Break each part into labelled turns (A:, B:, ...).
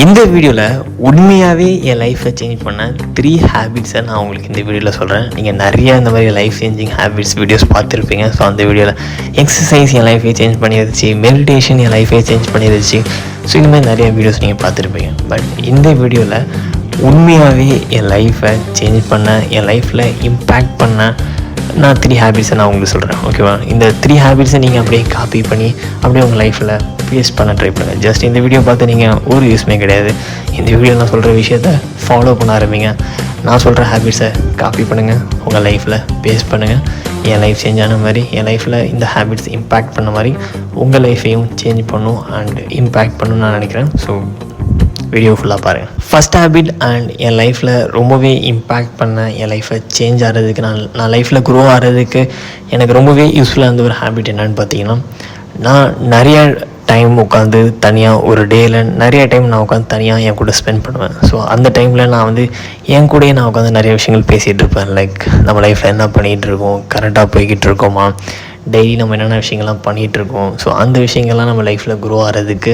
A: இந்த வீடியோவில் உண்மையாகவே என் லைஃப்பை சேஞ்ச் பண்ண 3 ஹேபிட்ஸை நான் உங்களுக்கு இந்த வீடியோவில் சொல்கிறேன். நீங்கள் நிறைய இந்த மாதிரி லைஃப் சேஞ்சிங் ஹேபிட்ஸ் வீடியோஸ் பார்த்துருப்பீங்க. ஸோ அந்த வீடியோவில் எக்ஸசைஸ் என் லைஃபை சேஞ்ச் பண்ணிடுச்சு, மெடிடேஷன் என் லைஃபை சேஞ்ச் பண்ணிடுச்சு. ஸோ இந்த மாதிரி நிறைய வீடியோஸ் நீங்கள் பார்த்துருப்பீங்க. பட் இந்த வீடியோவில் உண்மையாகவே என் லைஃப்பை சேஞ்ச் பண்ண, என் லைஃப்பில் இம்பேக்ட் பண்ண நான் 3 ஹேபிட்ஸை நான் உங்களுக்கு சொல்கிறேன். ஓகேவா? இந்த 3 ஹேபிட்ஸை நீங்கள் அப்படியே காப்பி பண்ணி அப்படியே உங்கள் லைஃப்பில் பேஸ்ட் பண்ண ட்ரை பண்ணுங்கள். ஜஸ்ட் இந்த வீடியோ பார்த்து நீங்கள் ஒரு யூஸ்மே கிடையாது. இந்த வீடியோ நான் சொல்கிற விஷயத்த ஃபாலோ பண்ண ஆரம்பிங்க. நான் சொல்கிற ஹேபிட்ஸை காப்பி பண்ணுங்கள், உங்கள் லைஃப்பில் பேஸ்ட் பண்ணுங்கள். என் லைஃப் சேஞ்ச் ஆன மாதிரி, என் லைஃப்பில் இந்த ஹேபிட்ஸ் இம்பேக்ட் பண்ண மாதிரி உங்கள் லைஃப்பையும் சேஞ்ச் பண்ணும் அண்ட் இம்பேக்ட் பண்ணணும்னு நான் நினைக்கிறேன். ஸோ வீடியோ ஃபுல்லாக பாருங்கள். ஃபஸ்ட் ஹேபிட் அண்ட் என் லைஃப்பில் ரொம்பவே இம்பேக்ட் பண்ண, என் லைஃப்பை சேஞ்ச் ஆகிறதுக்கு, நான் லைஃப்பில் க்ரோ ஆகிறதுக்கு எனக்கு ரொம்பவே யூஸ்ஃபுல்லாக இருந்த ஒரு ஹேபிட் என்னென்னு பார்த்தீங்கன்னா, நான் நிறைய டைம் உட்காந்து தனியாக ஒரு டேயில் நிறைய டைம் நான் உட்காந்து தனியாக என் கூட ஸ்பெண்ட் பண்ணுவேன். ஸோ அந்த டைமில் நான் வந்து என் கூடயே நான் உட்காந்து நிறைய விஷயங்கள் பேசிகிட்டு இருப்பேன். லைக் நம்ம லைஃப்பில் என்ன பண்ணிகிட்டு இருக்கோம், கரெக்டாக போய்கிட்டு இருக்கோமா, டெய்லி நம்ம என்னென்ன விஷயங்கள்லாம் பண்ணிகிட்ருக்கோம், ஸோ அந்த விஷயங்கள்லாம் நம்ம லைஃப்பில் க்ரோ ஆகிறதுக்கு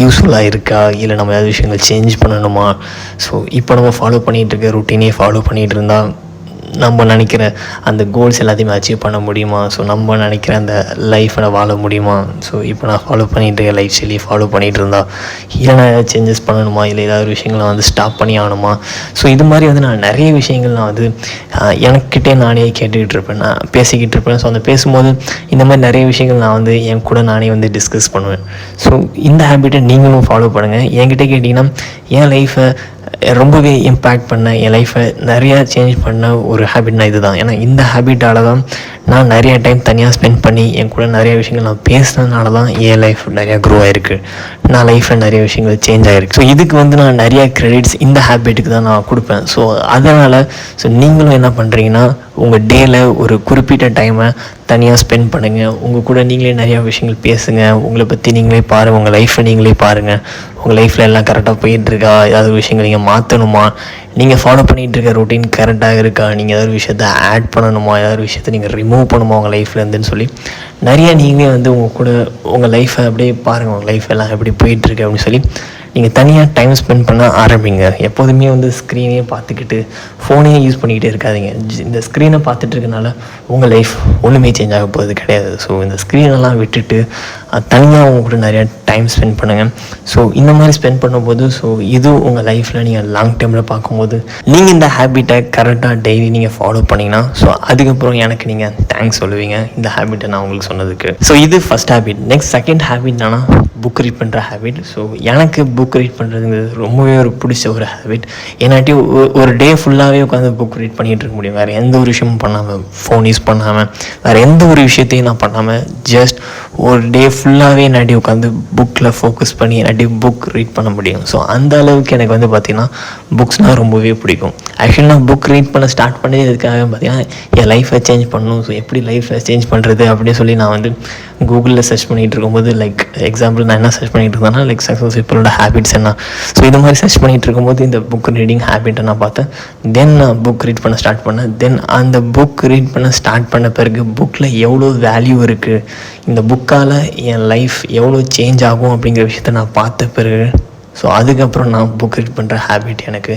A: யூஸ்ஃபுல்லாக இருக்கா, இல்லை நம்ம ஏதாவது விஷயங்கள் சேஞ்ச் பண்ணணுமா, ஸோ இப்போ நம்ம ஃபாலோ பண்ணிகிட்ருக்க ருட்டீனே ஃபாலோ பண்ணிகிட்டு இருந்தால் நம்ம நினைக்கிற அந்த கோல்ஸ் எல்லாத்தையுமே அச்சீவ் பண்ண முடியுமா, ஸோ நம்ம நினைக்கிற அந்த லைஃப்பை வாழ முடியுமா, ஸோ இப்போ நான் ஃபாலோ பண்ணிகிட்டு இருக்க லைஃப் ஸ்டைலே ஃபாலோ பண்ணிகிட்டு இருந்தால் இல்லை நான் ஏதாவது சேஞ்சஸ் பண்ணணுமா, இல்லை ஏதாவது விஷயங்களை வந்து ஸ்டாப் பண்ணி ஆகணுமா. ஸோ இது மாதிரி வந்து நான் நிறைய விஷயங்கள் நான் வந்து எனக்கிட்டே நானே கேட்டுக்கிட்டு இருப்பேன், நான் பேசிக்கிட்டு இருப்பேன். ஸோ அந்த பேசும்போது இந்த மாதிரி நிறைய விஷயங்கள் நான் வந்து என் கூட நானே வந்து டிஸ்கஸ் பண்ணுவேன். ஸோ இந்த ஹேபிட்டை நீங்களும் ஃபாலோ பண்ணுங்கள். என்கிட்ட கேட்டிங்கன்னா என் லைஃப்பை ரொம்பவே இம்பேக்ட் பண்ண, என் லைஃப்பை நிறையா சேஞ்ச் பண்ண ஒரு ஹேபிட்னா இது தான். ஏன்னா இந்த ஹேபிட்டால் தான் நான் நிறைய டைம் தனியாக ஸ்பெண்ட் பண்ணி என் கூட நிறைய விஷயங்கள் நான் பேசுனதுனால தான் என் லைஃப் நிறையா க்ரோ ஆகிருக்கு, நான் லைஃப்பில் நிறைய விஷயங்கள் சேஞ்ச் ஆகிருக்கு. ஸோ இதுக்கு வந்து நான் நிறையா க்ரெடிட்ஸ் இந்த ஹேபிட்டுக்கு தான் நான் கொடுப்பேன். ஸோ அதனால் நீங்களும் என்ன பண்ணுறீங்கன்னா, உங்கள் டேயில் ஒரு குறிப்பிட்ட டைமை தனியாக ஸ்பெண்ட் பண்ணுங்கள். உங்கள் கூட நீங்களே நிறையா விஷயங்கள் பேசுங்க, உங்களை பற்றி நீங்களே பாருங்கள், உங்கள் லைஃப்பை நீங்களே பாருங்கள். உங்கள் லைஃப்பில் எல்லாம் கரெக்டாக போயிட்டுருக்கா, ஏதாவது விஷயங்கள் நீங்கள் மாற்றணுமா, நீங்கள் ஃபாலோ பண்ணிகிட்டு இருக்க ரொட்டீன் கரெக்டாக இருக்கா, நீங்கள் ஏதாவது விஷயத்த ஆட் பண்ணணுமா, ஏதாவது விஷயத்தை நீங்கள் ரிமூவ் பண்ணுமா உங்கள் லைஃப்லேருந்துன்னு சொல்லி நிறையா நீங்களே வந்து உங்கள் கூட உங்கள் லைஃப்பை அப்படியே பாருங்கள், உங்கள் லைஃப் எல்லாம் எப்படி போயிட்டுருக்கு அப்படின்னு சொல்லி நீங்கள் தனியாக டைம் ஸ்பெண்ட் பண்ண ஆரம்பிங்க. எப்போதுமே வந்து ஸ்க்ரீனே பார்த்துக்கிட்டு ஃபோனே யூஸ் பண்ணிக்கிட்டே இருக்காதிங்க. இந்த ஸ்க்ரீனை பார்த்துட்டு இருக்கனால உங்கள் லைஃப் ஒன்றுமே சேஞ்ச் ஆக போகிறது கிடையாது. ஸோ இந்த ஸ்க்ரீனெல்லாம் விட்டுட்டு தனியாக அவங்க கூட நிறையா டைம் ஸ்பெண்ட் பண்ணுங்கள். ஸோ இந்த மாதிரி ஸ்பெண்ட் பண்ணும்போது இது உங்கள் லைஃப்பில் நீங்கள் லாங் டைமில் பார்க்கும்போது நீங்கள் இந்த ஹேபிட்டை கரெக்டாக டெய்லி நீங்கள் ஃபாலோ பண்ணிங்கன்னா அதுக்கப்புறம் எனக்கு நீங்கள் தேங்க்ஸ் சொல்லுவீங்க இந்த ஹேபிட்டை நான் உங்களுக்கு சொன்னதுக்கு. ஸோ இது first habit. Next second habit என்னன்னா புக் ரீட் பண்ணுற ஹேபிட். ஸோ எனக்கு புக் ரீட் பண்ணுறதுங்கிறது ரொம்பவே ஒரு பிடிச்ச ஒரு ஹேபிட். ஏன்னாட்டி ஒரு டே ஃபுல்லாகவே உட்காந்து புக் ரீட் பண்ணிகிட்டு இருக்க முடியும். வேறு எந்த ஒரு விஷயமும் பண்ணாமல், ஃபோன் யூஸ் பண்ணாமல், வேறு எந்த ஒரு விஷயத்தையும் நான் பண்ணாமல் ஜஸ்ட் ஒரு டே ஃபுல்லாகவே என்னாட்டி உட்காந்து புக்கில் ஃபோக்கஸ் பண்ணி என்னாட்டி புக் ரீட் பண்ண முடியும். ஸோ அந்த அளவுக்கு எனக்கு வந்து பார்த்திங்கன்னா புக்ஸ்னால் ரொம்பவே பிடிக்கும். ஆக்சுவலி நான் புக் ரீட் பண்ண ஸ்டார்ட் பண்ணி இதுக்காக பார்த்திங்கன்னா என் லைஃப்பை சேஞ்ச் பண்ணணும். ஸோ எப்படி லைஃப்பை சேஞ்ச் பண்ணுறது அப்படின்னு சொல்லி நான் வந்து கூகுளில் சர்ச் பண்ணிகிட்டு இருக்கும்போது, லைக் எக்ஸாம்பிள் நான் என்ன சர்ச் பண்ணிகிட்டு இருந்தேன்னா, லைக் சக்ஸஸ் பீப்புளோட ஹேபிட்ஸ் என்ன. ஸோ இந்த மாதிரி சர்ச் பண்ணிகிட்டு இருக்கும்போது இந்த புக் ரீடிங் ஹேபிட்டை நான் பார்த்தேன். தென் நான் புக் ரீட் பண்ண ஸ்டார்ட் பண்ணேன். தென் அந்த புக் ரீட் பண்ண ஸ்டார்ட் பண்ண பிறகு புக்கில் எவ்வளோ வேல்யூ இருக்குது, இந்த புக்கால் என் லைஃப் எவ்வளோ சேஞ்ச் ஆகும் அப்படிங்கிற விஷயத்த நான் பார்த்த பிறகு அதுக்கப்புறம் நான் புக் ரீட் பண்ணுற ஹேபிட் எனக்கு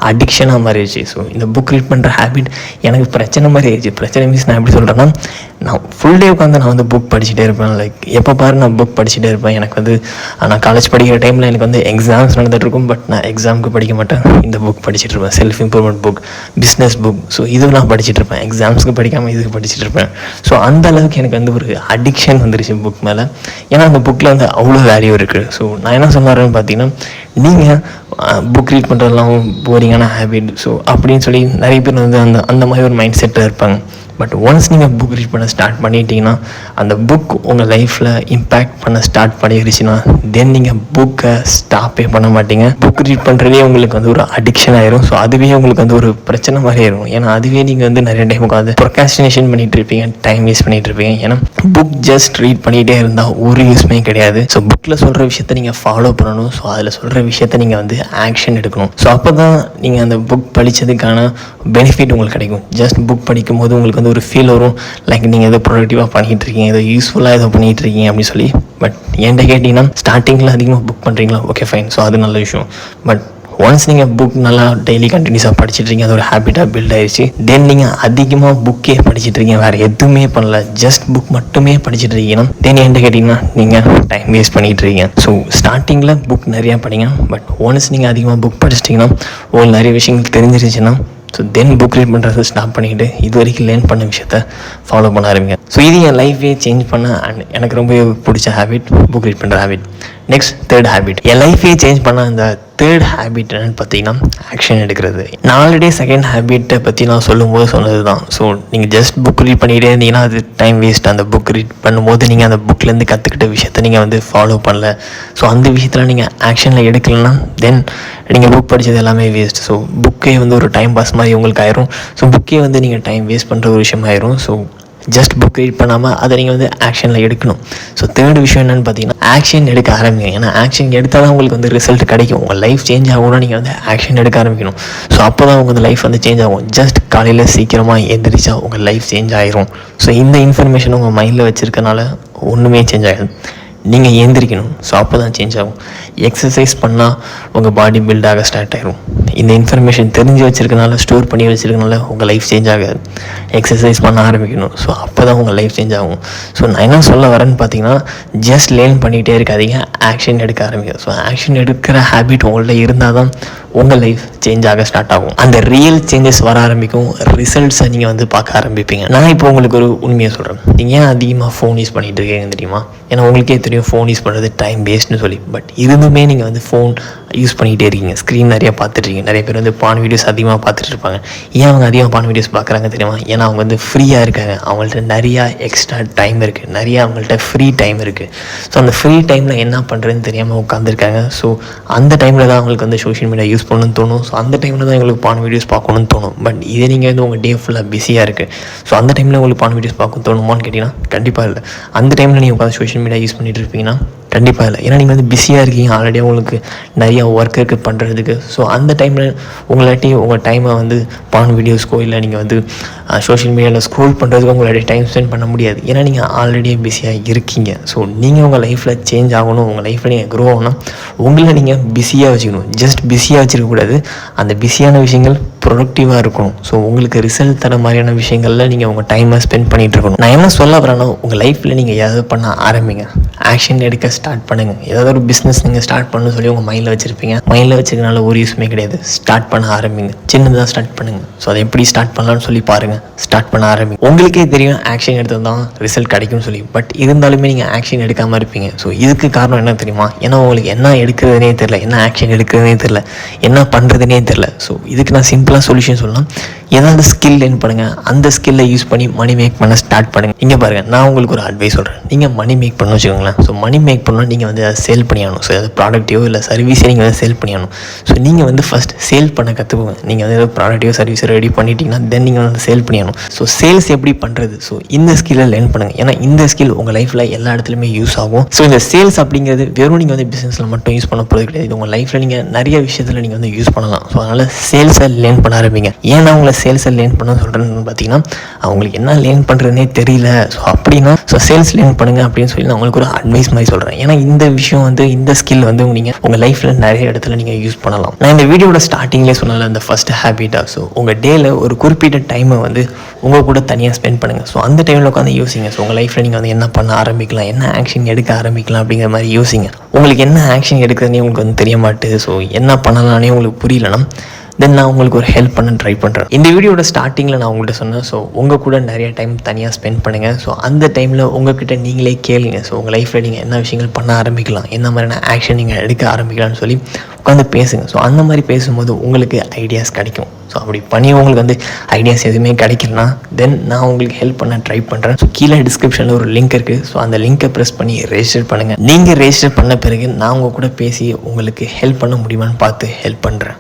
A: அடிக்ஷனாக மாறிடுச்சு. ஸோ இந்த புக் ரீட் பண்ணுற ஹேபிட் எனக்கு பிரச்சனை மாதிரி ஆயிடுச்சு. பிரச்சனை மீன்ஸ் நான் எப்படி சொல்கிறேன்னா, நான் ஃபுல் டே உட்காந்து நான் வந்து புக் படிச்சுட்டே இருப்பேன். லைக் எப்போ பாரு நான் புக் படிச்சுட்டே இருப்பேன். எனக்கு வந்து நான் காலேஜ் படிக்கிற டைமில் எனக்கு வந்து எக்ஸாம்ஸ் நடந்துகிட்ருக்கும். பட் நான் எக்ஸாமுக்கு படிக்க மாட்டேன், இந்த புக் படிச்சுட்டு இருப்பேன். Self improvement book, business book. So இது நான் படிச்சுட்டு இருப்பேன். எக்ஸாம்ஸுக்கு படிக்காமல் இதுக்கு படிச்சுட்டு இருப்பேன். ஸோ அந்த அளவுக்கு எனக்கு வந்து ஒரு அடிக்ஷன் வந்துருச்சு புக் மேலே. ஏன்னா அந்த புக்கில் வந்து அவ்வளோ வேல்யூ இருக்குது. ஸோ நான் என்ன சொல்ல வரேன்னு பார்த்தீங்கன்னா, நீங்கள் புக் ரீட் பண்ணுறதுலாம் போரிங்கான ஹேபிட் அப்படின்னு சொல்லி நிறைய பேர் வந்து அந்த மாதிரி ஒரு மைண்ட் செட்டில் இருப்பாங்க. பட் ஒன்ஸ் நீங்கள் புக் ரீட் பண்ண ஸ்டார்ட் பண்ணிட்டீங்கன்னா, அந்த புக் உங்கள் லைஃப்பில் இம்பேக்ட் பண்ண ஸ்டார்ட் பண்ணிடுச்சுன்னா தென் நீங்கள் புக்கை ஸ்டாப்பே பண்ண மாட்டீங்க. புக் ரீட் பண்ணுறதே உங்களுக்கு வந்து ஒரு அடிக்ஷன் ஆயிரும். ஸோ அதுவே உங்களுக்கு வந்து ஒரு பிரச்சனை மாதிரி ஆயிரும். ஏன்னா அதுவே நீங்கள் வந்து நிறைய டைம் உட்காந்து ப்ரொக்ராஸ்டினேஷன் பண்ணிகிட்டு இருப்பீங்க, டைம் வேஸ்ட் பண்ணிகிட்டு இருப்பீங்க. ஏன்னா புக் ஜஸ்ட் ரீட் பண்ணிகிட்டே இருந்தால் ஒரு யூஸ்மே கிடையாது. ஸோ புக்கில் சொல்கிற விஷயத்த நீங்கள் ஃபாலோ பண்ணணும். ஸோ அதில் சொல்கிற விஷயத்த நீங்கள் வந்து ஆக்ஷன் எடுக்கணும். ஸோ அப்போ தான் நீங்கள் அந்த புக் படித்ததுக்கான பெனிஃபிட் உங்களுக்கு கிடைக்கும். ஜஸ்ட் புக் படிக்கும் போது உங்களுக்கு வந்து ஒரு ஃபீல் வரும், லைக் நீங்கள் ஏதோ ப்ரொடக்டிவாக பண்ணிகிட்டு இருக்கீங்க, ஏதோ யூஸ்ஃபுல்லாக ஏதோ பண்ணிகிட்டு இருக்கீங்க அப்படின்னு சொல்லி. பட் என்கிட்ட கேட்டிங்கன்னா ஸ்டார்டிங்கில் அதிகமாக புக் பண்ணுறீங்களா, ஓகே ஃபைன், ஸோ அது நல்ல விஷயம். பட் ஒன்ஸ் நீங்கள் புக் நல்லா டெய்லி கண்டினியூஸாக படிச்சுட்ருக்கீங்க, அது ஒரு ஹேபிட்டாக பில்ட் ஆயிடுச்சு, தென் நீங்கள் அதிகமாக புக்கே படிச்சுட்ருக்கீங்க, வேறு எதுவுமே பண்ணல, ஜஸ்ட் புக் மட்டுமே படிச்சுட்டு இருக்கீங்கன்னா தென் என்கிட்ட கேட்டிங்கன்னா நீங்கள் டைம் வேஸ்ட் பண்ணிகிட்டு இருக்கீங்க. ஸோ ஸ்டார்டிங்கில் புக் நிறையா படிங்க. பட் ஒன்ஸ் நீங்கள் அதிகமாக புக் படிச்சிட்டிங்கன்னா உங்களுக்கு நிறைய விஷயங்கள் தெரிஞ்சிருச்சுன்னா ஸோ தென் புக் ரீட் பண்ணுறது ஸ்டாப் பண்ணிக்கிட்டு இது வரைக்கும் லேர்ன் பண்ண விஷயத்த ஃபாலோ பண்ண ஆரம்பிங்க. ஸோ இது என் லைஃபே சேஞ்ச் பண்ண அண்ட் எனக்கு ரொம்ப பிடிச்ச ஹேபிட் புக் ரீட் பண்ணுற ஹேபிட். நெக்ஸ்ட் தேர்ட் ஹேபிட், என் லைஃபே சேஞ்ச் பண்ண அந்த தேர்ட் ஹேபிட் என்னென்னு பார்த்தீங்கன்னா ஆக்ஷன் எடுக்கிறது. நான் ஆல்ரெடி செகண்ட் ஹேபிட்டை பற்றி நான் சொல்லும்போது சொன்னது தான். ஸோ நீங்கள் ஜஸ்ட் புக் ரீட் பண்ணிகிட்டே இருந்தீங்கன்னா அது டைம் வேஸ்ட். அந்த புக் ரீட் பண்ணும்போது நீங்கள் அந்த புக்லேருந்து கற்றுக்கிட்ட விஷயத்த நீங்கள் வந்து ஃபாலோ பண்ணல, ஸோ அந்த விஷயத்தில் நீங்கள் ஆக்ஷனில் எடுக்கலைன்னா தென் நீங்கள் புக் படித்தது எல்லாமே வேஸ்ட். ஸோ புக்கே வந்து ஒரு டைம் பாஸ் மாதிரி உங்களுக்கு ஆயிரும். ஸோ புக்கே வந்து நீங்கள் டைம் வேஸ்ட் பண்ணுற ஒரு விஷயம் ஆயிரும். ஸோ ஜஸ்ட் புக் ரீட் பண்ணாமல் அதை நீங்கள் வந்து ஆக்ஷனில் எடுக்கணும். ஸோ தேர்ட் விஷயம் என்னென்னு பார்த்தீங்கன்னா ஆக்ஷன் எடுக்க ஆரம்பிங்க. ஏன்னா ஆக்ஷன் எடுத்தால் தான் உங்களுக்கு வந்து ரிசல்ட் கிடைக்கும். உங்கள் லைஃப் சேஞ்ச் ஆகும்னா நீங்கள் வந்து ஆக்ஷன் எடுக்க ஆரம்பிக்கணும். ஸோ அப்போ தான் உங்கள் லைஃப் வந்து சேஞ்ச் ஆகும். ஜஸ்ட் காலையில் சீக்கிரமாக எந்திரிச்சா உங்கள் லைஃப் சேஞ்ச் ஆயிரும். ஸோ இந்த இன்ஃபர்மேஷன் உங்கள் மைண்டில் வச்சுருக்கனால ஒன்றுமே சேஞ்ச் ஆகிடும். நீங்கள் ஏந்திரிக்கணும். ஸோ அப்போ தான் சேஞ்ச் ஆகும். எக்ஸசைஸ் பண்ணால் உங்கள் பாடி பில்ட் ஆக ஸ்டார்ட் ஆகிரும். இந்த இன்ஃபர்மேஷன் தெரிஞ்சு வச்சுருக்கனால ஸ்டோர் பண்ணி வச்சுருக்கனால உங்கள் லைஃப் சேஞ்ச் ஆகாது. எக்ஸசைஸ் பண்ண ஆரம்பிக்கணும். ஸோ அப்போ தான் உங்கள் லைஃப் சேஞ்ச் ஆகும். ஸோ நான் என்ன சொல்ல வரேன்னு பார்த்தீங்கன்னா ஜஸ்ட் லேர்ன் பண்ணிகிட்டே இருக்காதீங்க, ஆக்ஷன் எடுக்க ஆரம்பிங்க. ஸோ ஆக்ஷன் எடுக்கிற ஹேபிட் உங்கள்ட்ட இருந்தால் தான் உங்கள் லைஃப் சேஞ்ச் ஆக ஸ்டார்ட் ஆகும். அந்த ரியல் சேஞ்சஸ் வர ஆரம்பிக்கும். ரிசல்ட்ஸை நீங்கள் வந்து பார்க்க ஆரம்பிப்பீங்க. நான் இப்போ உங்களுக்கு ஒரு உண்மையை சொல்கிறேன். நீங்கள் ஏன் அதிகமாக ஃபோன் யூஸ் பண்ணிகிட்டு இருக்கீங்க தெரியுமா? ஏன்னா உங்களுக்கே தெரியும் ஃபோன் யூஸ் பண்ணுறது டைம் வேஸ்ட்னு சொல்லி. பட் இருந்துமே நீங்கள் வந்து ஃபோன் யூஸ் பண்ணிகிட்டே இருக்கீங்க, ஸ்க்ரீன் நிறையா பார்த்துட்ருக்கீங்க. நிறைய பேர் வந்து பான் வீடியோஸ் அதிகமாக பார்த்துட்டு இருப்பாங்க. ஏன் அவங்க அதிகமாக பான் வீடியோஸ் பார்க்குறாங்க தெரியுமா? ஏன்னா அவங்க வந்து ஃப்ரீயாக இருக்காங்க. அவங்கள்ட்ட நிறையா எக்ஸ்ட்ரா டைம் இருக்குது, நிறையா அவங்கள்ட்ட ஃப்ரீ டைம் இருக்குது. ஸோ அந்த ஃப்ரீ டைமில் என்ன பண்ணுறதுன்னு தெரியாமல் உட்காந்துருக்காங்க. ஸோ அந்த டைமில் தான் அவங்களுக்கு வந்து சோஷியல் மீடியா யூஸ் பண்ணணும்னு தோணும். ஸோ அந்த டைமில் தான் எங்களுக்கு பான் வீடியோஸ் பார்க்கணும்னு தோணும். பட் இதே நீங்கள் வந்து உங்கள் டே ஃபுல்லாக பிஸியாக இருக்குது. ஸோ அந்த டைமில் உங்களுக்கு பான் வீடியோஸ் பார்க்க தோணுமான்னு கேட்டிங்கன்னா கண்டிப்பாக இல்லை. அந்த டைமில் நீங்கள் உட்காந்து சோஷியல் மீடியா யூஸ் பண்ணிட்டு இருப்பீங்கன்னா கண்டிப்பாக இல்லை. ஏன்னா நீங்கள் வந்து பிஸியாக இருக்கீங்க, ஆல்ரெடி உங்களுக்கு நிறையா ஒர்க் இருக்குது பண்ணுறதுக்கு. ஸோ அந்த டைமில் உங்களாட்டி உங்கள் டைமை வந்து பான் வீடியோஸ்க்கோ இல்லை நீங்கள் வந்து சோஷியல் மீடியாவில் ஸ்க்ரோல் பண்ணுறதுக்கோ உங்களாட்டி டைம் ஸ்பெண்ட் பண்ண முடியாது. ஏன்னா நீங்கள் ஆல்ரெடி பிஸியாக இருக்கீங்க. ஸோ நீங்கள் உங்கள் லைஃப்பில் சேஞ்ச் ஆகணும், உங்கள் லைஃப்பில் நீங்கள் க்ரோ ஆகணும், உங்களை நீங்கள் பிஸியாக வச்சுக்கணும். ஜஸ்ட் பிஸியாக வச்சுருக்கக்கூடாது, அந்த பிஸியான விஷயங்கள் ப்ரொடக்டிவாக இருக்கணும். ஸோ உங்களுக்கு ரிசல்ட் தர மாதிரியான விஷயங்களில் நீங்கள் உங்கள் டைமை ஸ்பெண்ட் பண்ணிகிட்டு இருக்கணும். நான் என்ன சொல்ல வரேன்னா உங்கள் லைஃப்பில் நீங்கள் ஏதாவது பண்ண ஆரம்பிங்க, ஆக்ஷன் எடுக்க ஸ்டார்ட் பண்ணுங்கள். ஏதாவது ஒரு பிஸ்னஸ் நீங்கள் ஸ்டார்ட் பண்ணணும்னு சொல்லி உங்கள் மைண்டில் வச்சுருப்பீங்க. மைண்டில் வச்சுருக்கனால ஒரு யூஸ்மே கிடையாது. ஸ்டார்ட் பண்ண ஆரம்பிங்க, சின்னதாக ஸ்டார்ட் பண்ணுங்கள். ஸோ அதை எப்படி ஸ்டார்ட் பண்ணலான்னு சொல்லி பாருங்கள், ஸ்டார்ட் பண்ண ஆரம்பிங்க. உங்களுக்கே தெரியும் ஆக்ஷன் எடுத்தது தான் ரிசல்ட் கிடைக்கும்னு சொல்லி. பட் இருந்தாலுமே நீங்கள் ஆக்ஷன் எடுக்காமல் இருப்பீங்க. ஸோ இதுக்கு காரணம் என்ன தெரியுமா? ஏன்னா உங்களுக்கு என்ன எடுக்கிறதுனே தெரில, என்ன ஆக்ஷன் எடுக்கிறதுனே தெரில, என்ன பண்ணுறதுனே தெரில. ஸோ இதுக்கு நான் சிம்பிளாக சொல்யூஷன் சொல்லலாம். ஏதாவது ஸ்கில் லேர்ன் பண்ணுங்கள், அந்த ஸ்கில்லை யூஸ் பண்ணி மணி மேக் பண்ண ஸ்டார்ட் பண்ணுங்கள். இங்கே பாருங்கள், நான் உங்களுக்கு ஒரு அட்வைஸ் சொல்கிறேன். நீங்கள் மணி மேக் பண்ண வச்சுக்கோங்களேன். ஸோ மணி மேக் பண்ணால் நீங்கள் வந்து அதை சேல் பண்ணியாகணும். ஸோ ஏதாவது ப்ராடக்ட்டையோ இல்லை சர்வீஸையோ நீங்கள் வந்து சேல் பண்ணியாகணும். ஸோ நீங்கள் வந்து ஃபஸ்ட் சேல் பண்ண கற்றுக்கோங்க. நீங்கள் வந்து ஏதாவது ப்ராடக்ட்டையோ சர்வீஸோ ரெடி பண்ணிட்டீங்கன்னா தென் நீங்கள் வந்து சேல் பண்ணியாகணும். ஸோ சேல்ஸ் எப்படி பண்ணுறது? ஸோ இந்த ஸ்கில்லை லேர்ன் பண்ணுங்கள். ஏன்னா இந்த ஸ்கில் உங்கள் லைஃப்பில் எல்லா இடத்துலையுமே யூஸ் ஆகும். ஸோ இந்த சேல்ஸ் அப்படிங்கிறது வெறும் நீங்கள் வந்து பிஸ்னஸில் மட்டும் யூஸ் பண்ண போகிறது கிடையாது. உங்கள் லைஃப்பில் நீங்கள் நிறைய விஷயத்தில் நீங்கள் வந்து யூஸ் பண்ணலாம். ஸோ அதனால் சேல்ஸை லேர்ன் பண்ண ஆரம்பிங்க. ஏன்னா உங்களை சேல்ஸை லேர்ன் பண்ண சொல்கிறேன்னு பார்த்தீங்கன்னா அவங்களுக்கு என்ன லேர்ன் பண்ணுறதுனே தெரியல. ஸோ அப்படின்னா ஸோ சேல்ஸ் லேர்ன் பண்ணுங்கள் அப்படின்னு சொல்லி நான் உங்களுக்கு ஒரு அட்வைஸ் மாதிரி சொல்கிறேன். ஏன்னா இந்த விஷயம் வந்து இந்த ஸ்கில் வந்து நீங்கள் உங்கள் லைஃப்பில் நிறைய இடத்துல நீங்கள் யூஸ் பண்ணலாம். நான் இந்த வீடியோட ஸ்டார்டிங்லேயே சொன்னல அந்த ஃபஸ்ட் ஹேபிட்டாக. ஸோ உங்கள் டேயில் ஒரு குறிப்பிட்ட டைமை வந்து உங்கள் கூட தனியாக ஸ்பெண்ட் பண்ணுங்கள். ஸோ அந்த டைமில் உட்காந்து யோசிங்க. ஸோ உங்கள் லைஃப்பில் நீங்கள் வந்து என்ன பண்ண ஆரம்பிக்கலாம், என்ன ஆக்ஷன் எடுக்க ஆரம்பிக்கலாம் அப்படிங்கிற மாதிரி யோசிங்க. உங்களுக்கு என்ன ஆக்ஷன் எடுக்கிறதுனே உங்களுக்கு வந்து தெரிய மாட்டுது, ஸோ என்ன பண்ணலான்னே உங்களுக்கு புரியலன்னா தென் நான் உங்களுக்கு ஒரு ஹெல்ப் பண்ண ட்ரை பண்ணுறேன். இந்த வீடியோட ஸ்டார்டிங்கில் நான் உங்கள்கிட்ட சொன்னேன். ஸோ உங்கள் கூட நிறைய டைம் தனியாக ஸ்பெண்ட் பண்ணுங்கள். ஸோ அந்த டைமில் உங்கள்கிட்ட நீங்களே கேளுங்க. ஸோ உங்கள் லைஃப்பில் நீங்கள் என்ன விஷயங்கள் பண்ண ஆரம்பிக்கலாம், என்ன மாதிரியான ஆக்ஷன் நீங்கள் எடுக்க ஆரம்பிக்கலாம்னு சொல்லி உட்காந்து பேசுங்க. ஸோ அந்த மாதிரி பேசும்போது உங்களுக்கு ஐடியாஸ் கிடைக்கும். ஸோ அப்படி பண்ணி உங்களுக்கு வந்து ஐடியாஸ் எதுவுமே கிடைக்கலனா தென் நான் உங்களுக்கு ஹெல்ப் பண்ண ட்ரை பண்ணுறேன். ஸோ கீழே டிஸ்கிரிப்ஷனில் ஒரு லிங்க் இருக்குது. ஸோ அந்த லிங்கை ப்ரெஸ் பண்ணி ரெஜிஸ்டர் பண்ணுங்கள். நீங்கள் ரெஜிஸ்டர் பண்ண பிறகு நான் உங்கள் கூட பேசி உங்களுக்கு ஹெல்ப் பண்ண முடியுமான்னு பார்த்து ஹெல்ப் பண்ணுறேன்.